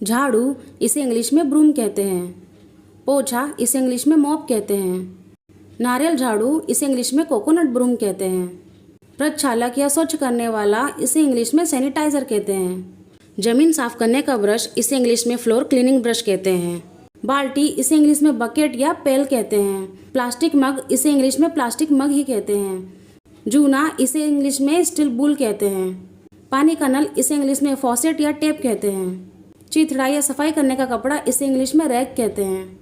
झाड़ू इसे इंग्लिश में ब्रूम कहते हैं। पोछा इसे इंग्लिश में मॉप कहते हैं। नारियल झाड़ू इसे इंग्लिश में कोकोनट ब्रूम कहते हैं। प्रक्षालक या स्वच्छ करने वाला इसे इंग्लिश में सैनिटाइजर कहते हैं। जमीन साफ करने का ब्रश इसे इंग्लिश में फ्लोर क्लीनिंग ब्रश कहते हैं। बाल्टी इसे इंग्लिश में बकेट या पेल कहते हैं। प्लास्टिक मग इसे इंग्लिश में प्लास्टिक मग ही कहते हैं। जूना इसे इंग्लिश में स्टील बुल कहते हैं। पानी का नल इसे इंग्लिश में फॉसेट या टेप कहते हैं। चिथड़ा या सफाई करने का कपड़ा इसे इंग्लिश में रैक कहते हैं।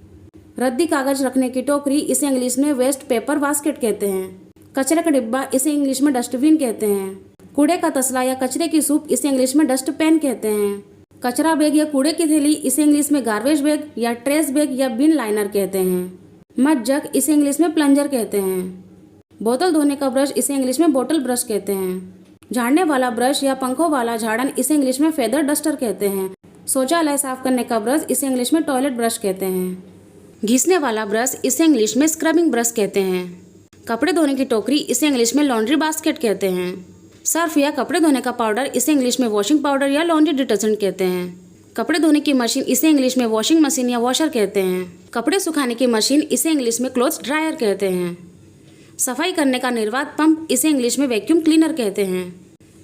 रद्दी कागज रखने की टोकरी इसे इंग्लिश में वेस्ट पेपर बास्केट कहते हैं। कचरे का डिब्बा इसे इंग्लिश में डस्टबिन कहते हैं। कूड़े का तसला या कचरे की सूप इसे इंग्लिश में डस्ट पैन कहते हैं। कचरा बैग या कूड़े की थैली इसे इंग्लिश में गार्बेज बैग या ट्रेश बैग या बिन लाइनर कहते हैं। मग जग इसे इंग्लिश में प्लंजर कहते हैं। बोतल धोने का ब्रश इसे इंग्लिश में बोतल ब्रश कहते हैं। झाड़ने वाला ब्रश या पंखों वाला झाड़न इसे इंग्लिश में फेदर डस्टर कहते हैं। शौचालय साफ करने का ब्रश इसे इंग्लिश में टॉयलेट ब्रश कहते हैं। घिसने वाला ब्रश इसे इंग्लिश में स्क्रबिंग ब्रश कहते हैं। कपड़े धोने की टोकरी इसे इंग्लिश में लॉन्ड्री बास्केट कहते हैं। सर्फ या कपड़े धोने का पाउडर इसे इंग्लिश में वॉशिंग पाउडर या लॉन्ड्री डिटर्जेंट कहते हैं। कपड़े धोने की मशीन इसे इंग्लिश में वॉशिंग मशीन या वॉशर कहते हैं। कपड़े सुखाने की मशीन इसे इंग्लिश में क्लोथ्स ड्रायर कहते हैं। सफाई करने का निर्वात पंप इसे इंग्लिश में वैक्यूम क्लीनर कहते हैं।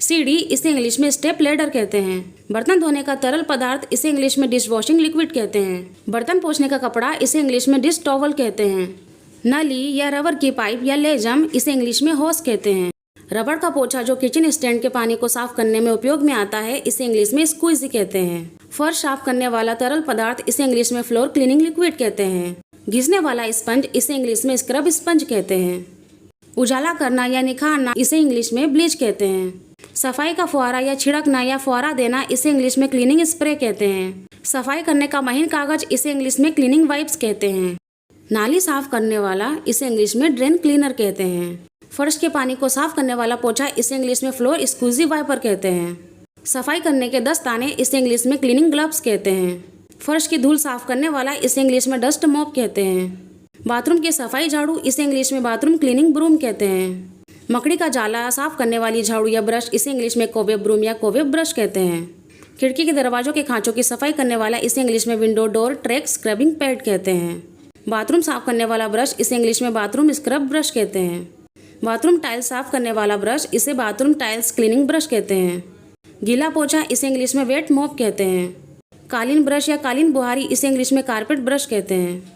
सीढ़ी इसे इंग्लिश में स्टेप लैडर कहते हैं। बर्तन धोने का तरल पदार्थ इसे इंग्लिश में डिश वॉशिंग लिक्विड कहते हैं। बर्तन पोंछने का कपड़ा इसे इंग्लिश में डिश टॉवल कहते हैं। नली या रबर की पाइप या लेजम इसे इंग्लिश में होस कहते हैं। रबड़ का पोछा जो किचन स्टैंड के पानी को साफ करने में उपयोग में आता है इसे इंग्लिश में स्क्वीजी कहते हैं। फर्श साफ करने वाला तरल पदार्थ इसे इंग्लिश में फ्लोर क्लीनिंग लिक्विड कहते हैं। घिसने वाला स्पंज इसे इंग्लिश में स्क्रब स्पंज कहते हैं। उजाला करना या निखारना इसे इंग्लिश में ब्लीच कहते हैं। सफाई का फुहारा या छिड़कना या फुहारा देना इसे इंग्लिश में क्लीनिंग स्प्रे कहते हैं। सफाई करने का महीन कागज इसे इंग्लिश में क्लीनिंग वाइप्स कहते हैं। नाली साफ करने वाला इसे इंग्लिश में ड्रेन क्लीनर कहते हैं। फर्श के पानी को साफ करने वाला पोछा इसे इंग्लिश में फ्लोर स्क्वीजी वाइपर कहते हैं। सफाई करने के दस्ताने इसे इंग्लिश में क्लीनिंग ग्लव्स कहते हैं। फर्श की धूल साफ करने वाला इसे इंग्लिश में डस्ट मॉप कहते हैं। बाथरूम की सफाई झाड़ू इसे इंग्लिश में बाथरूम क्लीनिंग ब्रूम कहते हैं। मकड़ी का जाला साफ करने वाली झाड़ू या ब्रश इसे इंग्लिश में कोवेब ब्रूम या कोवेब ब्रश कहते हैं। खिड़की के दरवाजों के खांचों की सफाई करने वाला इसे इंग्लिश में window door track scrubbing pad कहते हैं। बाथरूम साफ करने वाला ब्रश इसे इंग्लिश में बाथरूम स्क्रब ब्रश कहते हैं। बाथरूम टाइल्स साफ करने वाला ब्रश इसे बाथरूम टाइल्स क्लीनिंग ब्रश कहते हैं। गीला पोछा इसे इंग्लिश में वेट मॉप कहते हैं। कालीन ब्रश या कालीन बुहारी इसे इंग्लिश में कारपेट ब्रश कहते हैं।